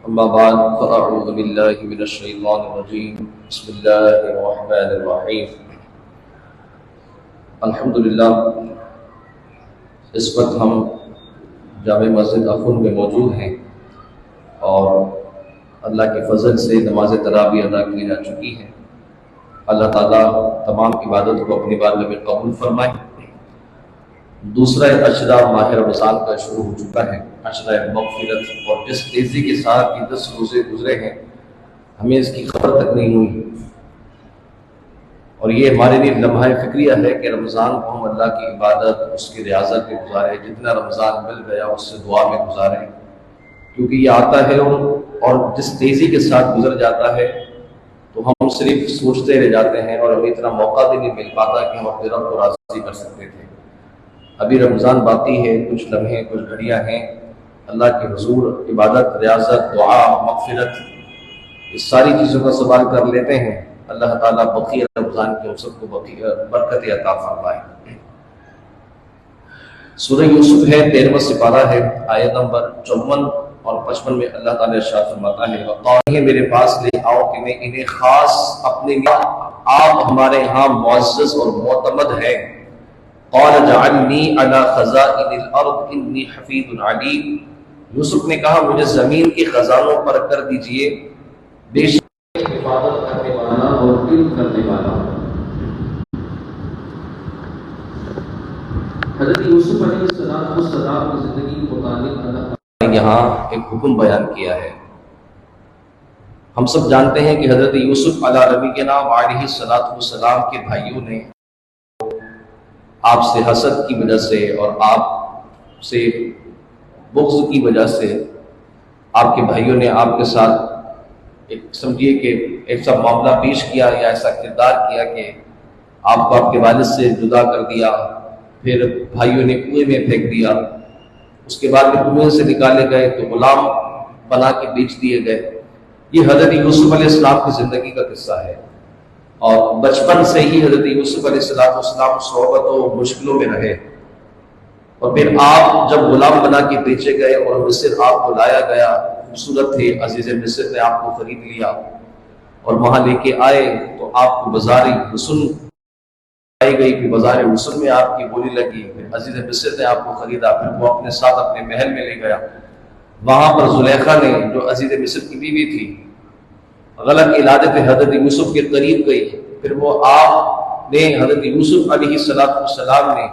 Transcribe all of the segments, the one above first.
أما بعد فأعوذ بالله من الشيطان الرجيم بسم الله الرحمن الرحيم الحمدللہ اس وقت ہم جامع مسجد اخن میں موجود ہیں اور اللہ کے فضل سے نماز تراویح ادا کی جا چکی ہے۔ اللہ تعالیٰ تمام عبادت کو اپنی بارگاہ میں قبول فرمائے۔ دوسرا عشرہ ماہ رمضان کا شروع ہو چکا ہے، عشرہ مغفرت، اور جس تیزی کے ساتھ یہ 10 روزے گزرے ہیں ہمیں اس کی خبر تک نہیں ہوئی، اور یہ ہمارے لیے لمحہ فکریہ ہے کہ رمضان کو ہم اللہ کی عبادت، اس کی ریاضت میں گزارے، جتنا رمضان مل گیا اس سے دعا میں گزارے، کیونکہ یہ آتا ہے اور جس تیزی کے ساتھ گزر جاتا ہے تو ہم صرف سوچتے رہ جاتے ہیں اور ہمیں اتنا موقع بھی نہیں مل پاتا کہ ہم اپنے رب کو راضی کر سکتے تھے۔ ابھی رمضان باقی ہے، کچھ لمحے، کچھ گھڑیاں ہیں، اللہ کے حضور عبادت، ریاضت، دعا، مغفرت، اس ساری چیزوں کا سوال کر لیتے ہیں۔ اللہ تعالیٰ بقیہ رمضان کے ہم سب کو برکت عطا فرمائے۔ سورہ یوسف ہے، 13واں سپارہ ہے، آیت نمبر 54 اور 55 میں اللہ تعالیٰ ارشاد فرماتا ہے وقال میرے پاس لے آؤ کہ میں انہیں خاص اپنے لیے، آپ ہمارے ہاں معزز اور معتمد ہیں۔ قال جعلنی علی خزائن الارض انی حفیظ علیم، یوسف نے کہا مجھے زمین کے خزانوں پر کر دیجئے، بے شک حفاظت کرنے والا اور علم کرنے والا۔ حضرت یوسف علیہ السلام کی زندگی کے متعلق اللہ تعالیٰ نے یہاں ایک حکم بیان کیا ہے۔ ہم سب جانتے ہیں کہ حضرت یوسف علیہ نبینا علیہ السلام کے بھائیوں نے آپ سے حسد کی وجہ سے اور آپ سے بغض کی وجہ سے آپ کے بھائیوں نے آپ کے ساتھ ایک سمجھیے کہ ایسا معاملہ پیش کیا یا ایسا کردار کیا کہ آپ کو آپ کے والد سے جدا کر دیا، پھر بھائیوں نے کنویں میں پھینک دیا، اس کے بعد میں کنویں سے نکالے گئے تو غلام بنا کے بیچ دیے گئے۔ یہ حضرت یوسف علیہ السلام کی زندگی کا قصہ ہے، اور بچپن سے ہی حضرت یوسف علیہ السلام صحبت و مشکلوں میں رہے، اور پھر آپ جب غلام بنا کے بیچے گئے اور مصر آپ کو لایا گیا، خوبصورت تھے، عزیز مصر نے آپ کو خرید لیا اور وہاں لے کے آئے تو آپ کو بازار حسن آئی گئی، پھر بازار حسن میں آپ کی بولی لگی، پھر عزیز مصر نے آپ کو خریدا، پھر وہ اپنے ساتھ اپنے محل میں لے گیا۔ وہاں پر زلیخا نے جو عزیز مصر کی بیوی تھی غلط ارادے سے حضرت یوسف کے قریب گئی، پھر وہ آپ نے حضرت یوسف علیہ السلام نے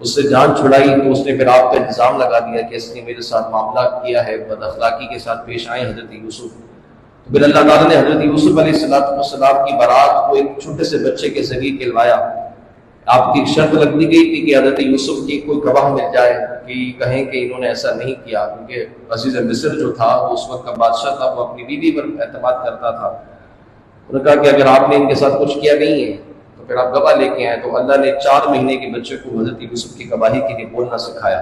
اس سے جان چھڑائی تو اس نے پھر آپ کا الزام لگا دیا کہ اس نے میرے ساتھ معاملہ کیا ہے، بد اخلاقی کے ساتھ پیش آئے حضرت یوسف۔ تو پھر اللہ تعالیٰ نے حضرت یوسف علیہ السلام کی بارات کو ایک چھوٹے سے بچے کے ذریعے کہلوایا۔ آپ کی شرط لگ دی گئی تھی کہ حضرت یوسف کی کوئی گواہ مل جائے کہ کہیں کہ انہوں نے ایسا نہیں کیا، کیونکہ عزیز مصر جو تھا وہ اس وقت کا بادشاہ تھا، وہ اپنی بیوی پر اعتماد کرتا تھا۔ انہوں نے کہا کہ اگر آپ نے ان کے ساتھ کچھ کیا نہیں ہے تو پھر آپ گواہ لے کے آئے۔ تو اللہ نے 4 مہینے کے بچے کو حضرت یوسف کی گواہی کے لیے بولنا سکھایا،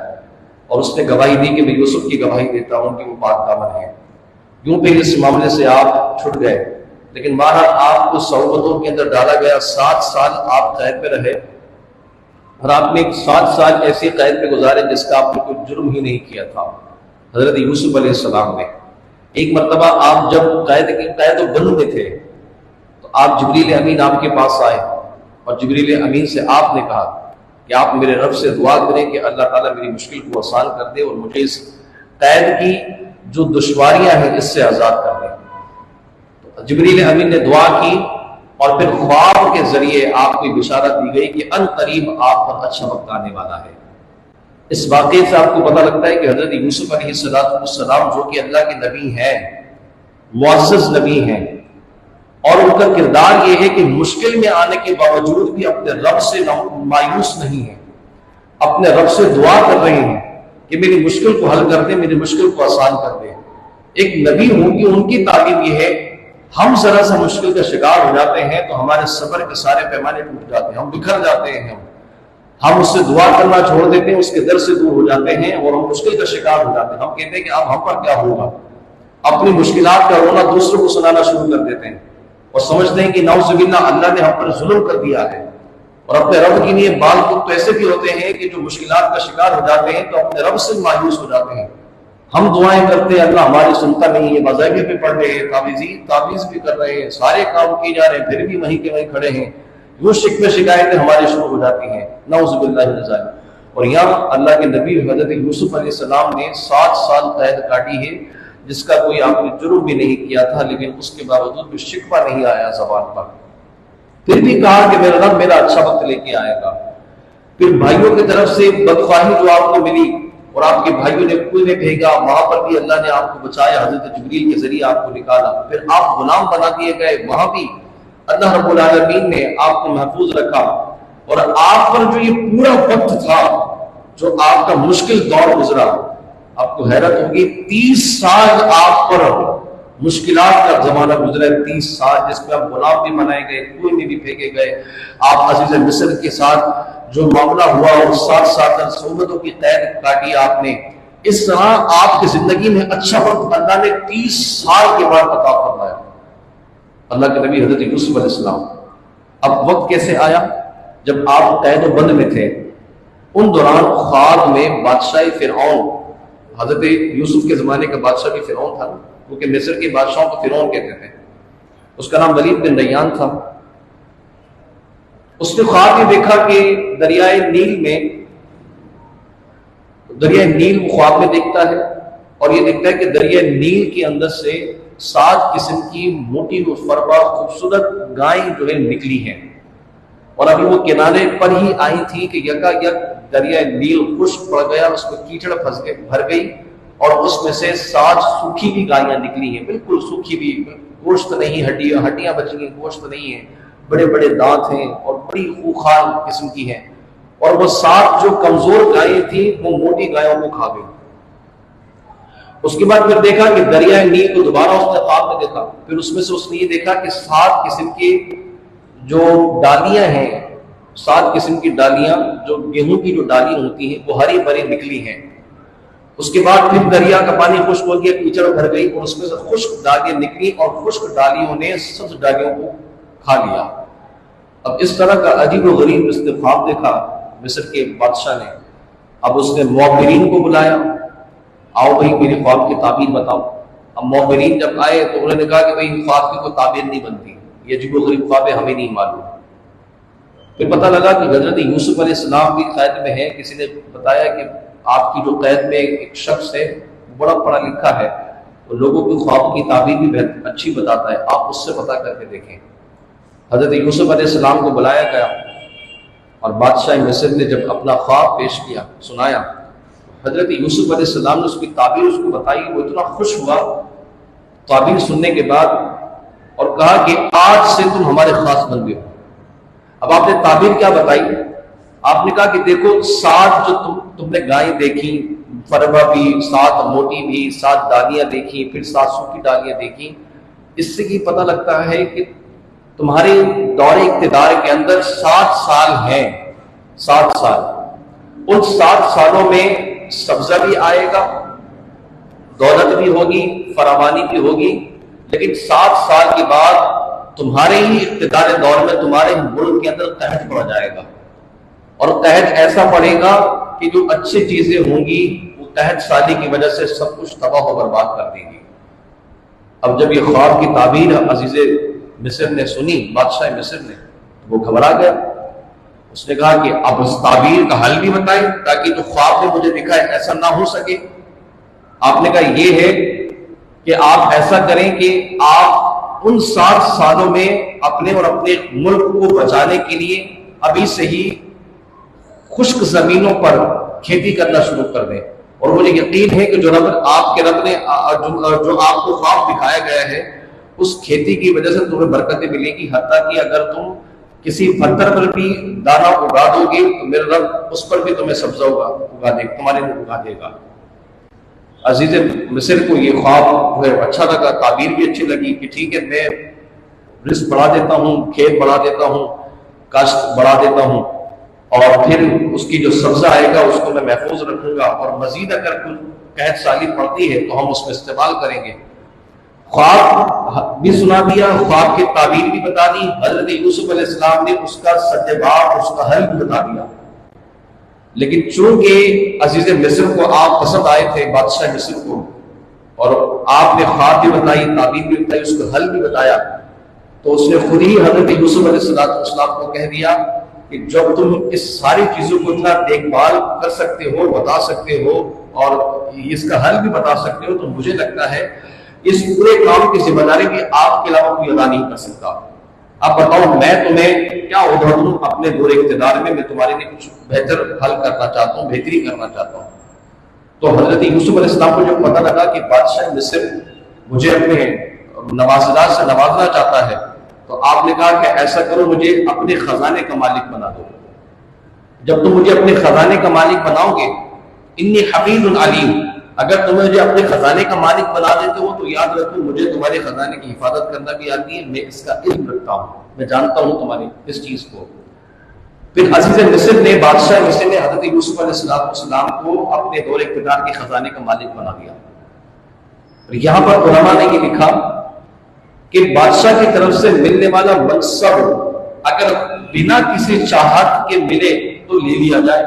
اور اس نے گواہی دی کہ میں یوسف کی گواہی دیتا ہوں کہ وہ پاک دامن ہے۔ یوں پہ اس معاملے سے آپ چھٹ گئے، لیکن بہرحال آپ کو صعوبتوں کے اندر ڈالا گیا، 7 سال آپ قید پہ رہے، اور آپ نے 7 سال ایسی قید پہ گزارے جس کا آپ نے کوئی جرم ہی نہیں کیا تھا۔ حضرت یوسف علیہ السلام نے ایک مرتبہ آپ جب قید و بند میں تھے تو آپ جبریل امین آپ کے پاس آئے، اور جبریل امین سے آپ نے کہا کہ آپ میرے رب سے دعا کریں کہ اللہ تعالیٰ میری مشکل کو آسان کر دے اور مجھے اس قید کی جو دشواریاں ہیں اس سے آزاد کر دے۔ تو جبریل امین نے دعا کی، اور پھر خواب کے ذریعے آپ کو بشارت دی گئی کہ ان قریب آپ پر اچھا وقت آنے والا ہے۔ اس واقعے سے آپ کو پتہ لگتا ہے کہ حضرت یوسف علیہ السلام جو کہ اللہ کے نبی ہیں، معزز نبی ہیں، اور ان کا کردار یہ ہے کہ مشکل میں آنے کے باوجود بھی اپنے رب سے مایوس نہیں ہیں، اپنے رب سے دعا کر رہے ہیں کہ میری مشکل کو حل کر دے، میری مشکل کو آسان کر دے۔ ایک نبی ہوں کہ ان کی تعلیم یہ ہے، ہم ذرا سا مشکل کا شکار ہو جاتے ہیں تو ہمارے صبر کے سارے پیمانے ٹوٹ جاتے ہیں، ہم بکھر جاتے ہیں، ہم اس سے دعا کرنا چھوڑ دیتے ہیں، اس کے در سے دور ہو جاتے ہیں اور ہم مشکل کا شکار ہو جاتے ہیں۔ ہم کہتے ہیں کہ اب ہم پر کیا ہوگا، اپنی مشکلات کا رونا دوسروں کو سنانا شروع کر دیتے ہیں اور سمجھتے ہیں کہ نعوذ باللہ اللہ نے ہم پر ظلم کر دیا ہے۔ اور اپنے رب کے لیے بال خود تو ایسے بھی ہوتے ہیں کہ جو مشکلات کا شکار ہو جاتے ہیں تو اپنے رب سے مایوس ہو جاتے ہیں، ہم دعائیں کرتے ہیں، اللہ ہماری سنتا نہیں ہے، مذاہب پہ پڑھ رہے ہیں، تعویذ بھی کر رہے ہیں، سارے کام کیے جا رہے ہیں، پھر بھی وہیں کے وہیں کھڑے ہیں، یوں شکوے شکایتیں ہماری شروع ہو جاتی ہیں، نعوذ باللہ من ذالک۔ اور یہاں اللہ کے نبی حضرت یوسف علیہ السلام نے 7 سال قید کاٹی ہے، جس کا کوئی آپ نے جرم بھی نہیں کیا تھا، لیکن اس کے باوجود بھی شکوہ نہیں آیا زبان پر، پھر بھی کہا کہ میرا رب میرا اچھا وقت لے کے آئے گا۔ پھر بھائیوں کی طرف سے بدخواہی جو آپ کو ملی اور آپ کے بھائیوں نے کنویں میں بھیجا، وہاں پر بھی اللہ نے آپ کو بچایا، حضرت جبریل کے ذریعے آپ کو نکالا، پھر آپ غلام بنا دیے گئے، وہاں بھی اللہ رب العالمین نے آپ کو محفوظ رکھا۔ اور آپ پر جو یہ پورا وقت تھا، جو آپ کا مشکل دور گزرا، آپ کو حیرت ہوگی 30 سال آپ پر مشکلات کا زمانہ گزرا ہے، 30 سال جس میں آپ غلام بھی بنائے گئے، کنویں میں بھی پھینکے گئے، آپ عزیز مصر کے ساتھ جو معاملہ ہوا اور 7 سال صحبتوں کی قید کاٹی آپ نے، اس طرح آپ کی زندگی میں اچھا وقت اللہ نے 30 سال کے بعد عطا فرمایا۔ اللہ کے نبی حضرت یوسف علیہ السلام، اب وقت کیسے آیا؟ جب آپ قید و بند میں تھے، ان دوران خواب میں بادشاہ فرعون، حضرت یوسف کے زمانے کا بادشاہ بھی فرعون تھا، کیونکہ مصر کے بادشاہوں کو فرعون کہتے تھے، اس کا نام ولید بن ریان تھا۔ اس نے خواب میں دیکھا کہ دریائے نیل وہ خواب میں دیکھتا ہے، اور یہ دیکھتا ہے کہ دریائے نیل کے اندر سے 7 قسم کی موٹی و فربا خوبصورت گائیں جو ہے نکلی ہیں، اور ابھی وہ کنارے پر ہی آئی تھی کہ یکا یک دریائے نیل خشک پڑ گیا، اس میں کیچڑ بھر گئی، اور اس میں سے 7 سوکھی بھی گائیاں نکلی ہیں، بالکل سوکھی بھی، گوشت نہیں، ہڈیاں بچی ہیں، گوشت نہیں ہے، بڑے بڑے دانت ہیں اور بڑی خوخار قسم کی ہیں، اور وہ 7 جو کمزور گائیں تھیں وہ موٹی گایوں کو کھا گئی۔ اس کے بعد پھر دیکھا کہ دریائے نیل کو دوبارہ اس نے خواب میں دیکھا، پھر اس میں سے اس نے یہ دیکھا کہ 7 قسم کی جو ڈالیاں ہیں، 7 قسم کی ڈالیاں جو گیہوں کی جو ڈالیاں ہوتی ہیں وہ ہری بھری نکلی ہیں۔ اس کے بعد پھر دریا کا پانی خشک ہو گیا، کیچڑ بھر گئی، اور اس میں سے خشک ڈالیاں نکلی، اور خشک ڈالیوں نے سبز ڈالیوں کو کھا لیا۔ اب اس طرح کا عجیب و غریب استفہام دیکھا مصر کے بادشاہ نے۔ اب اس نے معبرین کو بلایا، آؤ بھائی میری خواب کی تعبیر بتاؤ۔ اب معبرین جب آئے تو انہوں نے کہا کہ بھائی خواب کی کوئی تعبیر نہیں بنتی، یہ عجیب و غریب خواب ہے، ہمیں نہیں معلوم۔ پھر پتہ لگا کہ حضرت یوسف علیہ السلام بھی قید میں ہے، کسی نے بتایا کہ آپ کی جو قید میں ایک شخص ہے بڑا پڑھا لکھا ہے، وہ لوگوں کے خواب کی تعبیر بھی بہت اچھی بتاتا ہے، آپ اس سے پتہ کر کے دیکھیں۔ حضرت یوسف علیہ السلام کو بلایا گیا، اور بادشاہ مصر نے جب اپنا خواب پیش کیا، سنایا، حضرت یوسف علیہ السلام نے اس کی تعبیر اس کو بتائی، وہ اتنا خوش ہوا تعبیر سننے کے بعد، اور کہا کہ آج سے تم ہمارے خاص بندے ہو۔ اب آپ نے تعبیر کیا بتائی؟ آپ نے کہا کہ دیکھو 7 جو تم نے گائیں دیکھی، فربا بھی، 7 موٹی بھی، 7 ڈالیاں دیکھی، پھر 7 سوکھی ڈالیاں دیکھی، اس سے یہ پتہ لگتا ہے کہ تمہارے دور اقتدار کے اندر 7 سال ہیں، 7 سال، ان 7 سالوں میں سبزہ بھی آئے گا، دولت بھی ہوگی، فراوانی بھی ہوگی، لیکن 7 سال کے بعد تمہارے ہی اقتدار دور میں تمہارے ملک کے اندر قحط پڑ جائے گا، اور قحط ایسا پڑے گا کہ جو اچھی چیزیں ہوں گی وہ قحط سالی کی وجہ سے سب کچھ تباہ و برباد کر دیں گی۔ اب جب یہ خواب کی تعبیر عزیز مصر نے سنی، بادشاہ مصر نے، وہ گھبرا گیا، اس نے کہا کہ اب اس تعبیر کا حل بھی بتائیں تاکہ جو خواب میں مجھے دکھا ہے ایسا نہ ہو سکے۔ آپ نے کہا یہ ہے کہ آپ ایسا کریں کہ آپ ان 7 سالوں میں اپنے اور اپنے ملک کو بچانے کے لیے ابھی سے ہی خشک زمینوں پر کھیتی کرنا شروع کر دیں، اور مجھے یقین ہے کہ جو آپ کے رب نے جو آپ کو خواب دکھایا گیا ہے اس کھیتی کی وجہ سے تمہیں برکتیں ملیں گی، حتیٰ کہ اگر تم کسی پتھر پر بھی دانا اگا دو گے تو میرا رب اس پر بھی تمہیں سبزہ اگا دے، تمہارے لیے اگا دے گا۔ عزیز مصر کو یہ خواب اچھا لگا، تعبیر بھی اچھی لگی کہ ٹھیک ہے میں رزق بڑھا دیتا ہوں، کھیت بڑھا دیتا ہوں، کاشت بڑھا دیتا ہوں، اور پھر اس کی جو سبزہ آئے گا اس کو میں محفوظ رکھوں گا، اور مزید اگر کوئی قحط سالی پڑتی ہے تو ہم اس میں استعمال کریں گے۔ خواب بھی سنا دیا، خواب کی تعبیر بھی بتا دی، حضرت یوسف علیہ السلام نے اس کا سد باب، اس کا حل بھی بتا دیا۔ لیکن چونکہ عزیز مصر کو آپ پسند آئے تھے، بادشاہ مصر کو، اور آپ نے خواب بھی بتائی، تعبیر بھی بتائی، اس کو حل بھی بتایا، تو اس نے خود ہی حضرت یوسف علیہ السلام کو کہہ دیا کہ جب تم اس ساری چیزوں کو اتنا دیکھ بھال کر سکتے ہو، بتا سکتے ہو اور اس کا حل بھی بتا سکتے ہو، تو مجھے لگتا ہے اس پورے کام کی ذمہ داری بھی آپ کے علاوہ کوئی ادا نہیں کر سکتا۔ اب بتاؤ میں تمہیں کیا عہدہ دوں اپنے دور اقتدار میں تمہارے لیے کچھ بہتر حل کرنا چاہتا ہوں، بہتری کرنا چاہتا ہوں۔ تو حضرت یوسف علیہ السلام کو جب پتہ لگا کہ بادشاہ مصر مجھے اپنے نوازدار سے نوازنا چاہتا ہے، تو آپ نے کہا کہ ایسا کرو، مجھے اپنے خزانے کا مالک بنا دو۔ جب تم مجھے اپنے خزانے کا مالک بناؤ گے، انی حفیظ علیم، اگر تم مجھے اپنے خزانے کا مالک بنا دیتے ہو تو یاد رکھو مجھے تمہارے خزانے کی حفاظت کرنا بھی آتی ہے، میں اس کا علم رکھتا ہوں، میں جانتا ہوں تمہاری اس چیز کو۔ پھر عزیز مصر نے، بادشاہ مصر نے حضرت یوسف علیہ السلام کو اپنے دور اقتدار کے خزانے کا مالک بنا دیا۔ اور یہاں پر علماء نے یہ لکھا کہ بادشاہ کی طرف سے ملنے والا منصب اگر بنا کسی چاہت کے ملے تو لے لیا جائے،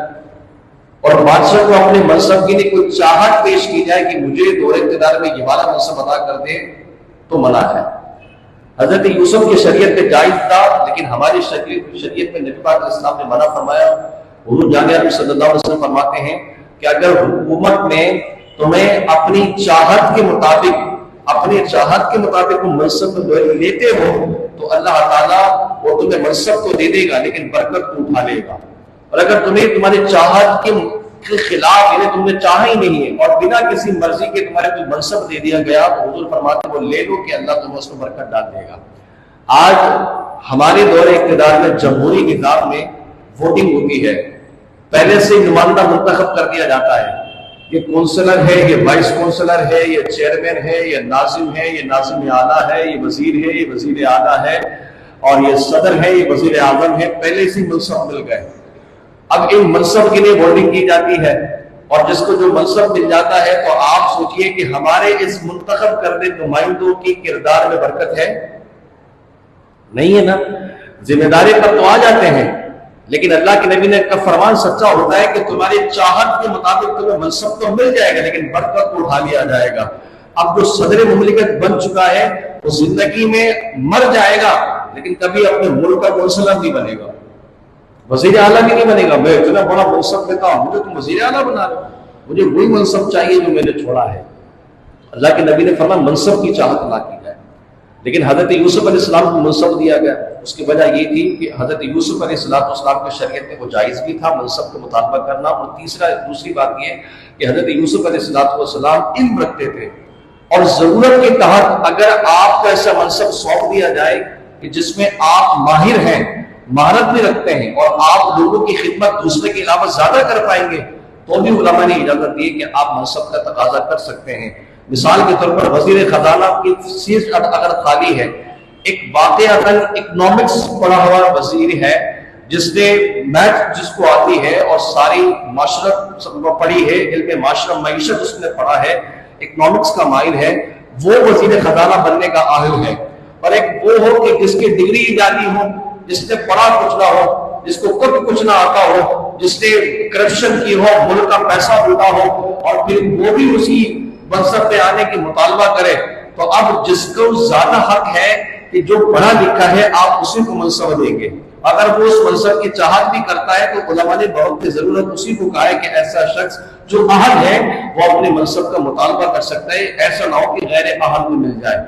اور بادشاہ کو اپنے منصب کے لیے کوئی چاہت پیش کی جائے کہ مجھے دور اقتدار میں یہ والا منصب ادا کر دے تو منع ہے۔ حضرت یوسف کی شریعت میں جائز تھا، لیکن ہماری شریعت میں نبی پاک علیہ السلام نے منع فرمایا۔ حضور جان عالم صلی اللہ علیہ وسلم فرماتے ہیں کہ اگر حکومت میں تمہیں اپنی چاہت کے مطابق منصب لیتے ہو تو اللہ تعالیٰ وہ تمہیں منصب تو دے دے گا لیکن برکت کو اٹھا لے گا، اور اگر تمہیں تمہاری چاہت کے خلاف، یعنی تم نے چاہا ہی نہیں ہے اور بنا کسی مرضی کے تمہارے کوئی منصب دے دیا گیا تو حضور فرماتے ہیں وہ لے لو کہ اللہ تمہیں اس کو برکت ڈال دے گا۔ آج ہمارے دور اقتدار میں جمہوری نظام میں ووٹنگ ہوتی ہے، پہلے سے نمائندہ منتخب کر دیا جاتا ہے، یہ کونسلر ہے، یہ وائس کونسلر ہے، یہ چیئرمین ہے، یہ ناظم ہے، یہ ناظم اعلیٰ ہے، یہ وزیر ہے، یہ وزیر اعلیٰ ہے، اور یہ صدر ہے، یہ وزیر اعظم ہے، پہلے سے منصب مل گئے۔ اب ان منصب کے لیے ووٹنگ کی جاتی ہے، اور جس کو جو منصب مل جاتا ہے تو آپ سوچئے کہ ہمارے اس منتخب کردے نمائندوں کی کردار میں برکت ہے؟ نہیں ہے نا۔ ذمہ داری پر تو آ جاتے ہیں، لیکن اللہ کے نبی نے کا فرمان سچا ہوتا ہے کہ تمہاری چاہت کے مطابق تمہیں منصب تو مل جائے گا لیکن برکت کو اٹھا لیا جائے گا۔ اب جو صدر مملکت بن چکا ہے وہ زندگی میں مر جائے گا لیکن کبھی اپنے ملک کا کونسلر نہیں بنے گا، وزیر اعلیٰ بھی نہیں بنے گا۔ میں اتنا بڑا منصب دیتا ہوں، مجھے تم وزیر اعلیٰ بنا رہے ہو، مجھے وہی منصب چاہیے جو میں نے چھوڑا ہے۔ اللہ کے نبی نے فرمایا منصب کی چاہت نہ کی جائے، لیکن حضرت یوسف علیہ السلام کو منصب دیا گیا۔ اس کی وجہ یہ تھی کہ حضرت یوسف علیہ السلام کی شریعت میں وہ جائز بھی تھا منصب کا مطالبہ کرنا، اور دوسری بات یہ کہ حضرت یوسف علیہ السلام علم رکھتے تھے، اور ضرورت کے تحت اگر آپ کو ایسا منصب سونپ دیا جائے کہ جس میں آپ ماہر ہیں، مہارت بھی رکھتے ہیں، اور آپ لوگوں کی خدمت دوسرے کے علاوہ زیادہ کر پائیں گے، تو بھی علماء نے اجازت دی کہ آپ منصب کا تقاضا کر سکتے ہیں۔ مثال کے طور پر وزیر خزانہ کی سیٹ اگر خالی ہے، ایک واقعتاً اکنامکس پڑھا ہوا وزیر ہے جس نے میتھ جس کو آتی ہے اور ساری معاشرت پڑھی ہے، علم معیشت اس نے پڑھا ہے، اکنامکس کا ماہر ہے، وہ وزیر خزانہ بننے کا اہل ہے۔ اور ایک وہ ہو کہ جس کی ڈگری جاتی ہو، جس نے پڑھا کچھ نہ ہو، جس کو کچھ نہ آتا ہو، جس نے کرپشن کی ہو، ملک کا پیسہ لوٹا ہو، اور پھر وہ بھی اسی منصب پہ آنے کی مطالبہ کرے، تو اب جس کو زیادہ حق ہے کہ جو پڑھا لکھا ہے آپ اسی کو منصب دیں گے۔ اگر وہ اس منصب کی چاہت بھی کرتا ہے تو علماء نے بہت کی ضرورت اسی کو کہا ہے کہ ایسا شخص جو اہل ہے وہ اپنے منصب کا مطالبہ کر سکتا ہے، ایسا نہ ہو کہ غیر اہل کو مل جائے۔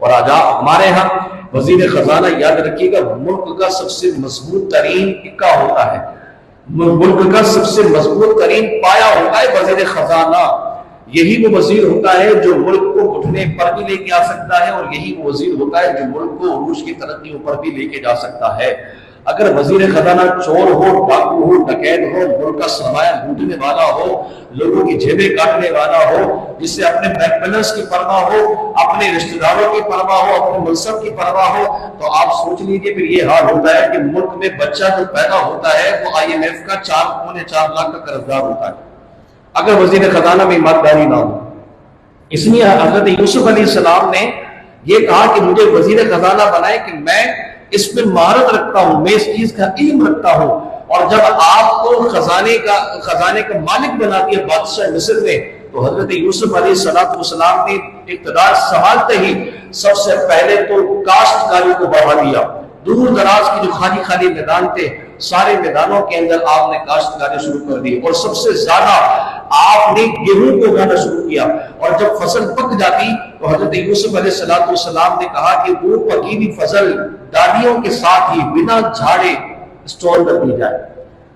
اور آج ہمارے ہاں وزیر خزانہ، یاد رکھیے گا، ملک کا سب سے مضبوط ترین اکا ہوتا ہے، ملک کا سب سے مضبوط ترین پایا ہوتا ہے وزیر خزانہ۔ یہی وہ وزیر ہوتا ہے جو ملک کو گھٹنے پر بھی لے کے آ سکتا ہے، اور یہی وہ وزیر ہوتا ہے جو ملک کو عروج کی ترقیوں پر بھی لے کے جا سکتا ہے۔ اگر وزیر خزانہ چور ہو، ڈاکو ہو، ڈکیت ہو، ملک کا سرمایہ لوٹنے والا ہو، لوگوں کی جیبیں کاٹنے والا ہو، جس سے اپنے بینک بیلنس کی پرواہ ہو، اپنے رشتہ داروں کی پرواہ ہو، اپنے منصب کی پرواہ ہو، تو آپ سوچ لیجیے پھر یہ حال ہوتا ہے کہ ملک میں بچہ جو پیدا ہوتا ہے وہ IMF کا 4.4 لاکھ کا قرضدار ہوتا ہے اگر وزیر خزانہ میں ایمانداری نہ ہو۔ اس لیے حضرت یوسف علیہ السلام نے یہ کہا کہ مجھے وزیر خزانہ بنائے کہ میں اس میں مہارت رکھتا ہوں، میں اس چیز کا علم رکھتا ہوں، اور جب آپ کو خزانے کا مالک بنا دیا بادشاہ مصر نے، تو حضرت یوسف علیہ السلام نے اقتدار سنبھالتے ہی سب سے پہلے تو کاشتکاری کو بڑھا دیا۔ دور دراز کے جو خالی میدان تھے، سارے میدانوں کے اندر آپ نے کاشتکاری شروع کر دی، اور سب سے زیادہ آپ نے گیہوں کو اگانا شروع کیا۔ اور جب فصل پک جاتی تو حضرت یوسف علیہ السلام نے کہا کہ وہ پکی ہوئی فصل ڈالیوں کے ساتھ ہی بنا جھاڑے اسٹور کر دی جائے۔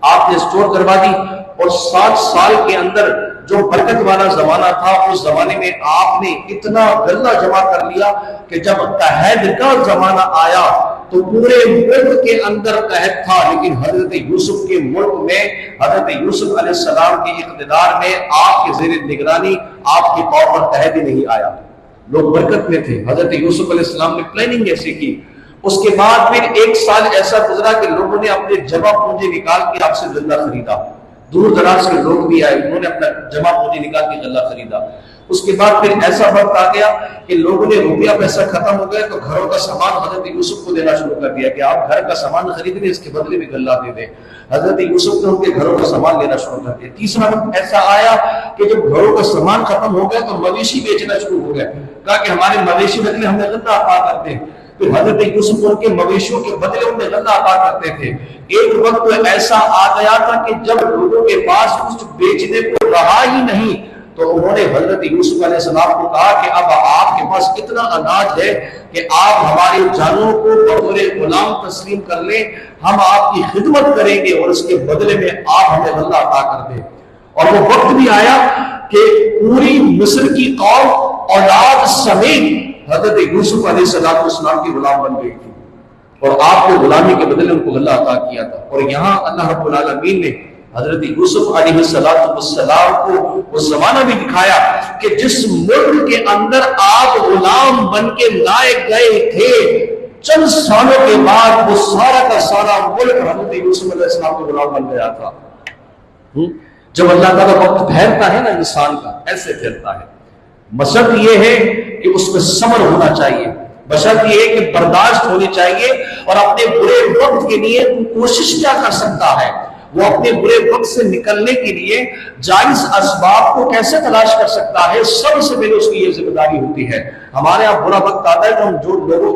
آپ نے اسٹور کروا دی، اور 60 سال کے اندر جو برکت والا زمانہ تھا، اس زمانے میں آپ نے اتنا غلہ جمع کر لیا کہ جب قحط کا زمانہ آیا تو پورے ملک کے اندر قحط تھا، لیکن حضرت یوسف کے ملک میں، حضرت یوسف علیہ السلام کے اقتدار میں، آپ کے زیر نگرانی، آپ کے طور پر قحط ہی نہیں آیا، لوگ برکت میں تھے۔ حضرت یوسف علیہ السلام نے پلاننگ ایسی کی۔ اس کے بعد پھر 1 سال ایسا گزرا کہ لوگوں نے اپنے جمع پونجی نکال کے آپ سے غلہ خریدا، دور دراز کے لوگ بھی آئے، انہوں نے اپنا جمع پونجی نکال کے غلہ خریدا۔ اس کے بعد پھر ایسا وقت آ گیا کہ لوگوں نے روپیہ پیسہ ختم ہو گیا تو گھروں کا سامان حضرت یوسف کو دینا شروع کر دیا کہ آپ گھر کا سامان خرید لیں، اس کے بدلے میں غلہ دے دیں۔ حضرت یوسف نے ان کے گھروں کا سامان لینا شروع کر دیا۔ تیسرا وقت ایسا آیا کہ جب گھروں کا سامان ختم ہو گیا تو مویشی بیچنا شروع ہو گیا، کہا کہ ہمارے مویشی بدلے ہمیں غلہ عطا کر دیں۔ تو حضرت یوسف ان کے مویشیوں کے بدلے انہیں غلہ عطا کرتے تھے۔ ایک وقت ایسا آ گیا تھا کہ جب لوگوں کے پاس کچھ بیچنے کو رہا ہی نہیں تو انہوں نے حضرت یوسف علیہ السلام کو کہا کہ اب آپ کے پاس اتنا اناج ہے کہ آپ ہماری جانوں کو بطور غلام تسلیم کر لیں، ہم آپ کی خدمت کریں گے اور اس کے بدلے میں آپ ہمیں غلہ عطا کر دیں۔ اور وہ وقت بھی آیا کہ پوری مصر کی قوم اولاد سمیت حضرت یوسف علیہ السلام کی غلام بن گئی تھی، اور آپ نے غلامی کے بدلے ان کو غلہ عطا کیا تھا۔ اور یہاں اللہ رب العالمین نے حضرت یوسف علیہ السلام کو وہ زمانہ بھی دکھایا کہ جس ملک کے اندر آپ غلام بن کے لائے گئے تھے، چند سالوں کے بعد وہ سارا کا سارا ملک حضرت یوسف علیہ السلام کے غلام بن گیا تھا۔ جب اللہ تعالیٰ وقت پھیرتا ہے نا انسان کا، ایسے پھیرتا ہے۔ بشرط یہ ہے کہ اس میں صبر ہونا چاہیے، بشرط یہ ہے کہ برداشت ہونی چاہیے، اور اپنے برے وقت کے لیے کوشش کیا کر سکتا ہے، وہ اپنے برے وقت سے نکلنے کے لیے جائز اسباب کو کیسے تلاش کر سکتا ہے، سب سے پہلے اس کی یہ ذمہ داری ہوتی ہے۔ ہمارے یہاں برا وقت آتا ہے تو ہم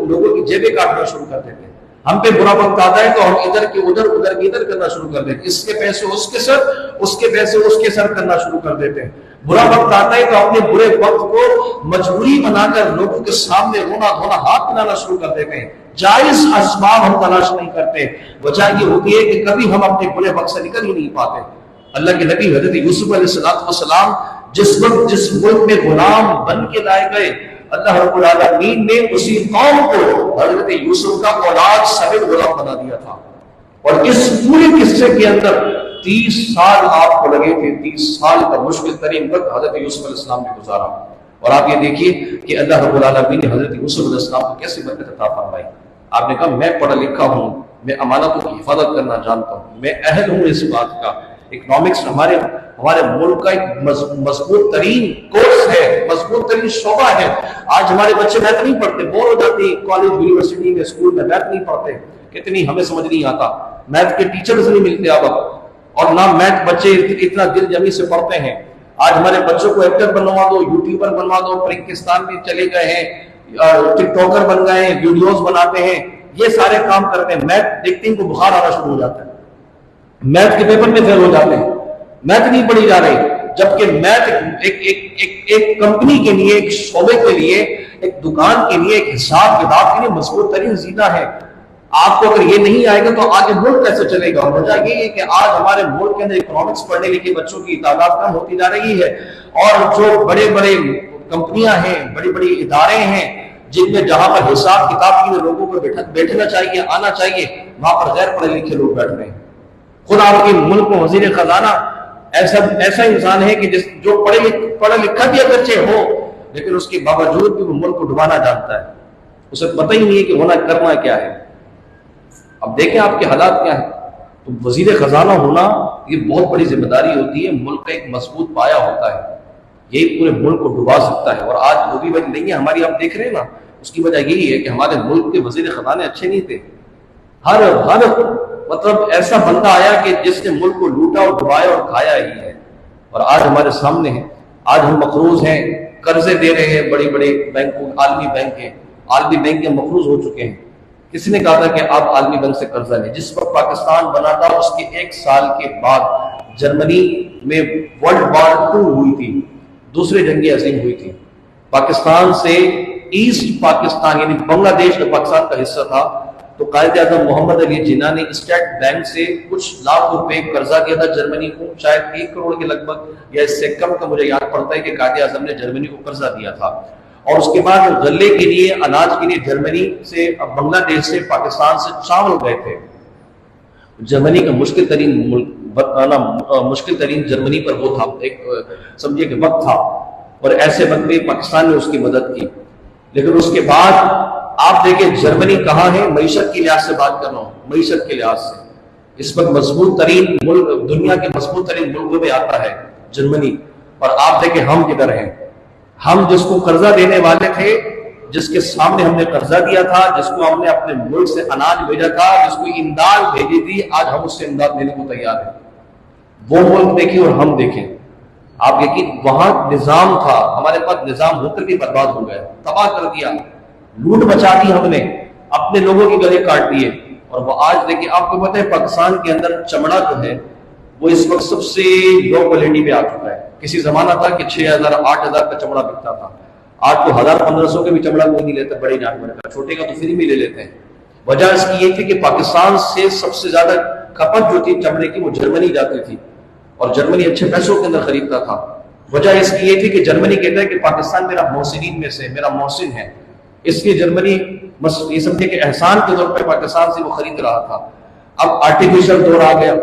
لوگوں کی جیبیں کاٹنا شروع کر دیتے ہیں، ہم پہ برا وقت آتا ہے تو ہم ادھر کے ادھر، ادھر کے ادھر کرنا شروع کر دیتے ہیں، اس کے پیسے اس کے سر، اس کے پیسے اس کے سر کرنا شروع کر دیتے ہیں۔ برا وقت آتا ہے تو اپنے برے وقت کو مجبوری بنا کر لوگوں کے سامنے رونا دھونا ہاتھ ملانا شروع کر دیتے ہیں، جائز اسباب ہم تلاش نہیں کرتے۔ وجہ یہ ہوتی ہے کہ کبھی ہم اپنے برے وقت سے نکل ہی نہیں پاتے۔ اللہ کے نبی حضرت یوسف علیہ السلام جس وقت جس ملک میں غلام بن کے لائے گئے، اللہ رب العالمین نے اسی قوم کو حضرت یوسف کا اولاد سمیت غلام بنا دیا تھا۔ اور اس پورے قصے کے اندر 30 سال آپ کو لگے تھے، 30 سال کا مشکل ترین وقت حضرت یوسف علیہ السلام نے گزارا۔ اور آپ یہ دیکھیے کہ اللہ رب العالمین نے حضرت یوسف علیہ السلام کو کیسی برکت عطا فرمائی۔ آپ نے کہا میں پڑھا لکھا ہوں، میں امانتوں کی حفاظت کرنا جانتا ہوں، میں اہل ہوں اس بات کا۔ اکنامکس ہمارے ملک کا ایک مضبوط ترین کورس ہے، مضبوط ترین شعبہ ہے۔ آج ہمارے بچے میتھ نہیں پڑھتے، بور ہو جاتے ہیں، کالج یونیورسٹی میں اسکول میں میتھ نہیں پڑھتے، کتنی ہمیں سمجھ نہیں آتا، میتھ کے ٹیچرز نہیں ملتے اب، اور نہ میتھ بچے اتنا دل جمی سے پڑھتے ہیں۔ آج ہمارے بچوں کو ایکٹر بنوا دو، یوٹیوبر بنوا دو، پاکستان میں چلے گئے ہیں، ٹک ٹاکر بن گئے ہیں، ویڈیوز بناتے ہیں، یہ سارے کام کرتے ہیں۔ میتھ دیکھتے ہیں تو بخار آنا شروع ہو جاتا ہے، میتھ کے پیپر میں فیل ہو جاتے ہیں، میتھ نہیں پڑھی جا رہی، جبکہ میتھ ایک کمپنی کے لیے، ایک شعبے کے لیے، ایک دکان کے لیے، ایک حساب کتاب کے لیے مضبوط ترین زینہ ہے۔ آپ کو اگر یہ نہیں آئے گا تو آگے ملک کیسے چلے گا؟ وجہ یہ ہے کہ آج ہمارے ملک کے اندر اکنامکس پڑھنے لکھے بچوں کی تعداد کم ہوتی جا رہی ہے، اور جو بڑے بڑے کمپنیاں ہیں، بڑی بڑی ادارے ہیں، جن میں جہاں پر حساب کتاب کے لیے لوگوں کو بیٹھنا چاہیے، آنا چاہیے، وہاں پر غیر پڑھے لکھے لوگ بیٹھ رہے ہیں۔ خود آپ کے ملک میں وزیر خزانہ ایسا انسان ہے کہ جو پڑھا لکھا بھی اگرچہ ہو، لیکن اس کے باوجود بھی وہ ملک کو ڈبانا جانتا ہے، اسے پتہ ہی نہیں ہے کہ ہونا کرنا کیا ہے۔ اب دیکھیں آپ کے حالات کیا ہیں۔ تو وزیر خزانہ ہونا یہ بہت بڑی ذمہ داری ہوتی ہے، ملک کا ایک مضبوط پایا ہوتا ہے، یہی پورے ملک کو ڈبا سکتا ہے۔ اور آج وہ بھی وجہ نہیں ہے ہماری، آپ دیکھ رہے ہیں نا، اس کی وجہ یہی ہے کہ ہمارے ملک کے وزیر خزانے اچھے نہیں تھے۔ ہر مطلب ایسا بندہ آیا کہ جس نے ملک کو لوٹا اور ڈبایا اور کھایا ہی ہے، اور آج ہمارے سامنے ہے. آج ہم مقروض ہیں، قرضے دے رہے ہیں بڑے بڑے بینکوں، عالمی بینک ہیں، عالمی بینک کے مقروض ہو چکے ہیں. کسی نے کہا تھا کہ آپ عالمی بینک سے قرضہ لیں؟ جس وقت پاکستان بنا تھا اس کے 1 سال کے بعد جرمنی میں ورلڈ وار 2 ہوئی تھی، دوسری جنگ عظیم ہوئی تھی. پاکستان سے ایسٹ پاکستان یعنی بنگلہ دیش جو پاکستان کا حصہ تھا، تو قائد اعظم محمد علی جناح نے اسٹیٹ بینک سے کچھ لاکھ روپے قرضہ کیا تھا جرمنی کو، شاید 1 کروڑ کے لگ بھگ یا اس سے کم کا مجھے یاد پڑتا ہے کہ قائد اعظم نے جرمنی کو قرضہ دیا تھا. اور اس کے بعد غلے کے لیے، اناج کے لیے جرمنی سے، بنگلہ دیش سے، پاکستان سے چاول گئے تھے. جرمنی کا مشکل ترین جرمنی پر وہ تھا، ایک سمجھے کہ وقت تھا، اور ایسے وقت میں پاکستان نے اس کی مدد کی. لیکن اس کے بعد آپ دیکھیں جرمنی کہاں ہے، معیشت کے لحاظ سے بات کر رہا ہوں، معیشت کے لحاظ سے اس وقت مضبوط ترین ملک، دنیا کے مضبوط ترین ملکوں میں آتا ہے جرمنی. اور آپ دیکھیں ہم کدھر ہیں. ہم جس کو قرضہ دینے والے تھے، جس کے سامنے ہم نے قرضہ دیا تھا، جس کو ہم نے اپنے ملک سے اناج بھیجا تھا، جس کو امداد بھیجی تھی، آج ہم اس سے امداد دینے کو تیار ہیں. وہ ملک دیکھیں اور ہم دیکھیں. آپ یقین، وہاں نظام تھا، ہمارے پاس نظام ہو کر بھی برباد ہو گیا، تباہ کر دیا، لوٹ مچا دی ہم نے، اپنے لوگوں کے گلے کاٹ دیے. اور وہ آج دیکھیں، آپ کو پتہ ہے پاکستان کے اندر چمڑا جو ہے وہ اس وقت سب سے لو کوالٹی پہ آ چکا ہے. کسی زمانہ تھا کہ 6,000 8,000 کا چمڑا بکتا تھا، آج تو 1,000 1,500 کا بھی چمڑا کوئی نہیں لیتا، بڑے جانور کا، چھوٹے کا تو فری میں لے لیتے ہیں. وجہ اس کی یہ تھی کہ پاکستان سے سب سے زیادہ کھپت جو تھی چمڑے کی وہ جرمنی جاتی تھی، اور جرمنی اچھے پیسوں کے اندر خریدتا تھا. وجہ اس کی یہ تھی کہ جرمنی کہتا ہے کہ پاکستان میرا محسنین میں سے، میرا محسن ہے، اس لیے جرمنی بس یہ سمجھے کہ احسان کے طور پہ پاکستان سے وہ خرید رہا تھا. اب آرٹیفیشل دور آ گیا،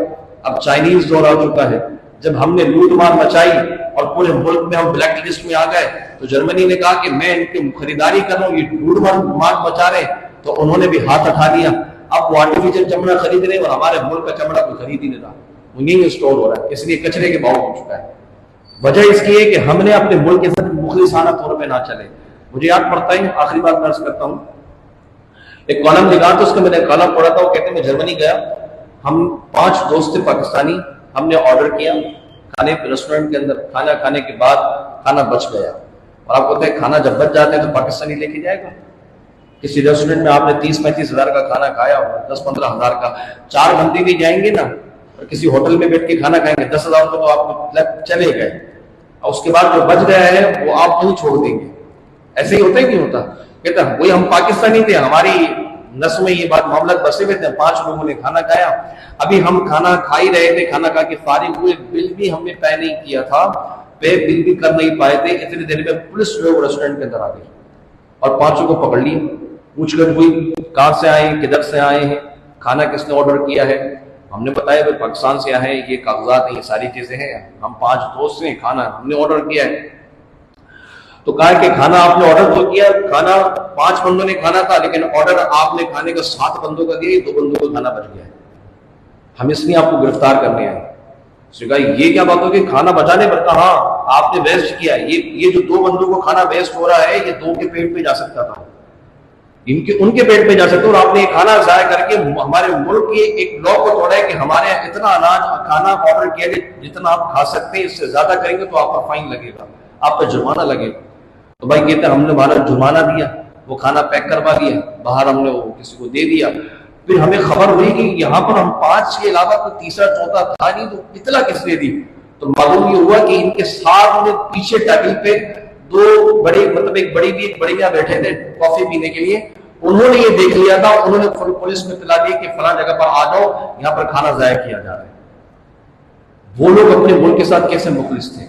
اب چائنیز دور آ چکا ہے. جب ہم نے لوٹ مار مچائی اور پورے ملک میں ہم بلیک لسٹ میں آ گئے، تو جرمنی نے کہا کہ میں ان کی خریداری کر رہا ہوں، یہ لوٹ مار مچا رہے، تو انہوں نے بھی ہاتھ اٹھا لیا. اب وہ آرٹیفیشل چمڑا خرید رہے اور ہمارے ملک کا چمڑا کوئی خرید ہی نہیں رہا، وہ یہیں اسٹور ہو رہا ہے، اس لیے کچرے کے باؤ ہو چکا ہے. وجہ اس کی ہے کہ ہم نے اپنے ملک کے ساتھ مخلصانہ طور پہ نہ چلے. مجھے یاد پڑتا ہے، آخری بات میں عرض کرتا ہوں، ایک کالم نگار تو اس کا میں نے کالم پڑھا تھا، وہ کہتے ہیں میں جرمنی گیا، ہم 5 دوست تھے پاکستانی، ہم نے آرڈر کیا کھانے ریسٹورنٹ کے اندر، کھانا کھانے کے بعد کھانا بچ گیا. اور آپ کو پتہ ہے کھانا جب بچ جاتا ہے تو پاکستانی لے کے جائے گا. کسی ریسٹورنٹ میں آپ نے 30-35 ہزار کا کھانا کھایا ہو، 10-15 ہزار کا، 4 بندے بھی جائیں گے نا، اور کسی ہوٹل میں بیٹھ کے کھانا کھائیں گے، 10,000 کو تو آپ چلے گئے، اور اس کے بعد جو بچ گیا ہے وہ آپ وہیں چھوڑ دیں گے. ایسے ہی ہوتا ہی نہیں ہوتا. کہتا وہی ہم پاکستانی تھے، ہماری نس میں یہ بات معاملات بسے ہوئے تھے، 5 لوگوں نے کھانا کھایا، ابھی ہم کھانا کھا ہی رہے تھے، کھانا کھا کے فارغ ہوئے، بل بھی ہم نے پے نہیں کیا تھا، پے بل بھی کر نہیں پائے تھے، اتنی دیر میں پولیس لوگ ریسٹورنٹ کے اندر آ گئی اور 5 کو پکڑ لی. پوچھ گچھ ہوئی، کہاں سے آئے ہیں، کدھر سے آئے ہیں، کھانا کس نے آرڈر کیا ہے. ہم نے بتایا کہ پاکستان سے آئے ہیں، یہ کاغذات ہیں، یہ ساری چیزیں ہیں، ہم 5 دوست ہیں، کھانا ہم نے آرڈر کیا ہے. تو کہا کہ کھانا آپ نے آرڈر تو کیا، کھانا 5 بندوں نے کھانا تھا، لیکن آرڈر آپ نے کھانے کا 7 بندوں کا دیا، 2 بندوں کا کھانا بچ گیا ہے، ہم اس لیے آپ کو گرفتار کرنے آئے. اس نے کہا یہ کیا بات ہوگی، کھانا بچانے پر؟ کہا ہاں آپ نے ویسٹ کیا، یہ جو 2 بندوں کو کھانا ویسٹ ہو رہا ہے، یہ 2 کے پیٹ پہ جا سکتا تھا، ان کے پیٹ پہ جا سکتا، اور آپ نے کھانا ضائع کر کے ہمارے ملک کے ایک لا کو توڑا ہے کہ ہمارے یہاں اتنا اناج کھانا آرڈر کیا کہ جتنا آپ کھا سکتے ہیں، اس سے زیادہ کریں گے تو آپ کا فائن لگے گا، آپ کا جرمانہ لگے گا. تو بھائی کہتے ہیں ہم نے ہمارا جرمانہ دیا، وہ کھانا پیک کروا دیا، باہر ہم نے وہ کسی کو دے دیا. پھر ہمیں خبر ہوئی کہ یہاں پر ہم 5 کے علاوہ کوئی تیسرا چوتھا تھا نہیں، تو اطلاع کس نے دی؟ تو معلوم یہ ہوا کہ ان کے ساتھ پیچھے ٹیبل پہ 2 بڑے، مطلب ایک بڑی بھی ایک بڑی میاں بیٹھے تھے کافی پینے کے لیے، انہوں نے یہ دیکھ لیا تھا، انہوں نے پولیس میں اطلاع دی کہ فلاں جگہ پر آ جاؤ، یہاں پر کھانا ضائع کیا جا رہا ہے. وہ لوگ اپنے ملک کے ساتھ کیسے مخلص تھے.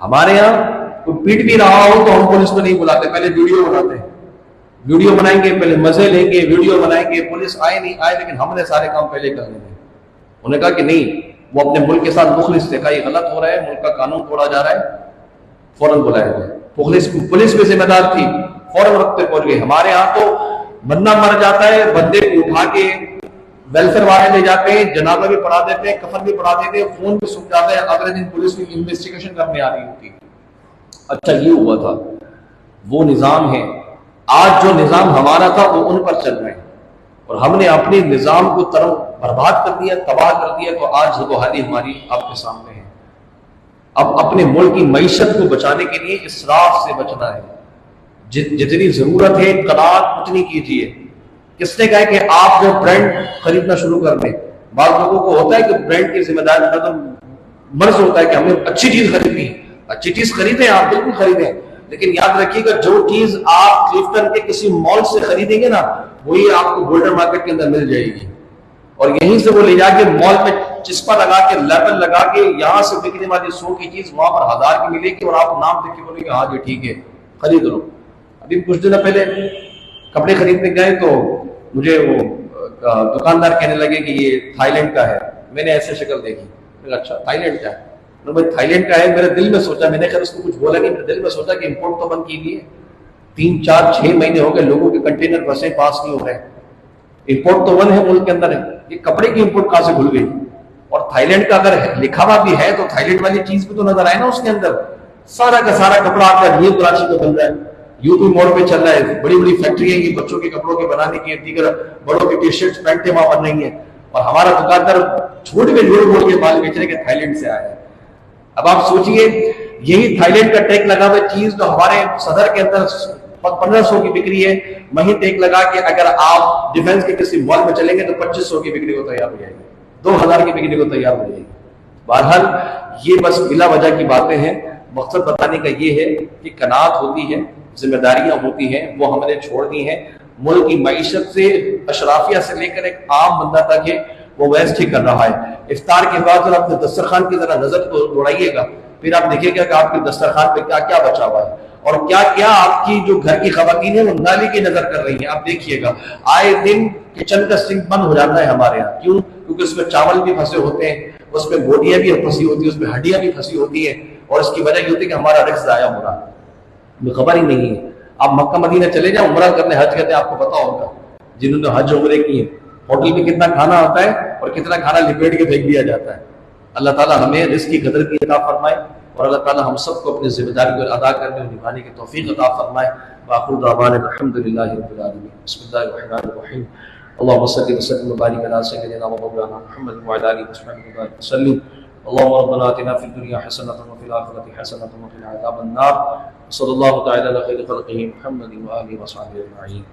ہمارے یہاں کوئی پیٹ بھی رہا ہو تو ہم پولیس کو نہیں بلاتے، پہلے ویڈیو بناتے ہیں، ویڈیو بنائیں گے، پہلے مزے لیں گے، ویڈیو بنائیں گے، پولیس آئے نہیں آئے، لیکن ہم نے سارے کام پہلے کر لیے. انہوں نے کہا کہ نہیں، وہ اپنے ملک کے ساتھ مخلص تھے. کہا یہ غلط ہو رہا ہے، ملک کا قانون توڑا جا رہا ہے، فوراً بلایا گیا. پولیس بھی ذمہ دار تھی، فوراً وقت پہ پہنچ گئی. ہمارے یہاں تو بندہ مر جاتا ہے، بندے کو اٹھا کے ویلفیئر والے لے جاتے ہیں، جنازہ بھی پڑھا دیتے ہیں، کفن بھی پڑھا دیتے ہیں، خون بھی سوکھ جاتا ہے، اگلے دن پولیس کی انویسٹیگیشن کرنے آ رہی ہوتی ہے. اچھا یہ ہوا تھا، وہ نظام ہے. آج جو نظام ہمارا تھا وہ ان پر چل رہے ہیں، اور ہم نے اپنے نظام کو برباد کر دیا، تباہ کر دیا، تو آج وہ حالی ہماری آپ کے سامنے ہے۔ اب اپنے ملک کی معیشت کو بچانے کے لیے اسراف سے بچنا ہے، جتنی ضرورت ہے قناعت اتنی کیجیے۔ کس نے کہا کہ آپ جو برانڈ خریدنا شروع کر دیں؟ بعض لوگوں کو ہوتا ہے کہ برانڈ کی ذمہ داری کا تو مرض ہوتا ہے کہ ہمیں اچھی چیز خریدنی ہے، اچھی چیز خریدیں، آپ بالکل خریدیں، لیکن یاد رکھیے گا جو چیز آپ کلیفٹن کے کسی مال سے خریدیں گے نا، وہی آپ کو گولڈن مارکیٹ کے اندر مل جائے گی، اور یہیں سے وہ لے جا کے مال میں چسپا لگا کے لیبل لگا کے یہاں سے بکنے والی 100 کی چیز وہاں پر 1000 کی ملے گی، اور آپ نام دیکھ کے بولیں گے ہاں جی ٹھیک ہے خرید لو۔ ابھی کچھ دنوں پہلے کپڑے خریدنے گئے تو مجھے وہ دکاندار کہنے لگے کہ یہ تھائی لینڈ کا ہے۔ میں نے ایسے شکل دیکھی، میں نے اچھا تھائی لینڈ کا ہے، میں تھائی لینڈ کا ہے۔ میرے دل میں سوچا، میں نے خیر اس کو کچھ بولا نہیں، میرے دل میں سوچا کہ امپورٹ تو بند کیجیے، 3 4 6 مہینے ہو گئے لوگوں کے کنٹینر بسیں پاس نہیں ہو رہے، امپورٹ تو بند ہے، ملک کے اندر ہے، یہ کپڑے کی امپورٹ کہاں سے کھل گئی؟ اور تھائی لینڈ کا اگر لکھا ہوا بھی ہے تو تھائی لینڈ والی چیز بھی تو نظر آئے نا اس کے اندر۔ سارا کا سارا کپڑا آپ کا نیو کراچی کا بن رہا ہے، یو پی موڑ پہ چل رہا ہے، بڑی بڑی فیکٹری ہے یہ بچوں کے کپڑوں کے بنانے کی، دیگر بڑوں کی ٹی شرٹس پینٹیں وہاں بن رہی ہیں، اور ہمارا دکاندار جھوٹ میں جھوٹ بول کے مال بیچ رہے کہ تھائی لینڈ سے آیا ہے۔ اب آپ سوچئے یہی تھائی لینڈ کا ٹیگ لگا ہوئے چیز جو ہمارے صدر کے اندر 1500 کی بکری ہے، وہیں ٹیگ لگا کے اگر آپ ڈیفنس کے کسی مال میں چلیں گے تو 2500 کی بکری کو تیار ہو جائے گی، 2000 کی بکری کو تیار ہو جائے گی۔ بہرحال یہ بس بلا وجہ کی باتیں ہیں، مقصد بتانے کا یہ ہے کہ قناعت ہوتی ہے، ذمہ داریاں ہوتی ہیں، وہ ہم نے چھوڑ دی ہیں۔ ملک کی معیشت سے اشرافیہ سے لے کر ایک عام بندہ تک ہے وہ ویسٹ ہی کر رہا ہے۔ افطار کے بعد ذرا اپنے دسترخوان کی ذرا نظر کو دوڑائیے گا، پھر آپ دیکھیے گا کہ آپ کے دسترخوان پہ کیا کیا بچا ہوا ہے، اور کیا کیا آپ کی جو گھر کی خواتین ہیں وہ نالی کی نظر کر رہی ہیں۔ آپ دیکھیے گا آئے دن کچن کا سنک بند ہو جاتا ہے ہمارے یہاں، کیوں؟ کیونکہ اس میں چاول بھی پھنسے ہوتے ہیں، اس میں بوٹیاں بھی پھنسی ہوتی ہیں، اس میں ہڈیاں بھی پھنسی ہوتی ہیں، اور اس کی وجہ یہ ہوتی ہے کہ ہمارا رزق ضائع ہو رہا ہے، ہمیں خبر ہی نہیں ہے۔ آپ مکہ مدینہ چلے جائیں عمرہ کرنے، حج کرتے، آپ کو پتا ہوگا جنہوں نے حج عمرے کی ہیں ہوٹل میں کتنا کھانا آتا ہے اور کتنا کھانا لپیٹ کے پھینک دیا جاتا ہے۔ اللہ تعالیٰ ہمیں رزق کی قدر کی عطا فرمائے، اور اللہ تعالیٰ ہم سب کو اپنی ذمہ داری کو ادا کرنے اور نبھانے کی توفیق عطا فرمائے۔ وآخر دعوانا الحمدللہ رب العالمین۔ بسم اللہ الرحمن الرحیم۔ اللهم صل وسلم وبارك على سيدنا ومولانا محمد وعلى اله وصحبه وسلم۔ اللهم ربنا آتنا في الدنيا حسنة وفي الآخرة حسنة وقنا عذاب النار۔ صلى الله تعالى على خير خلقه محمد وآله وصحبه أجمعين۔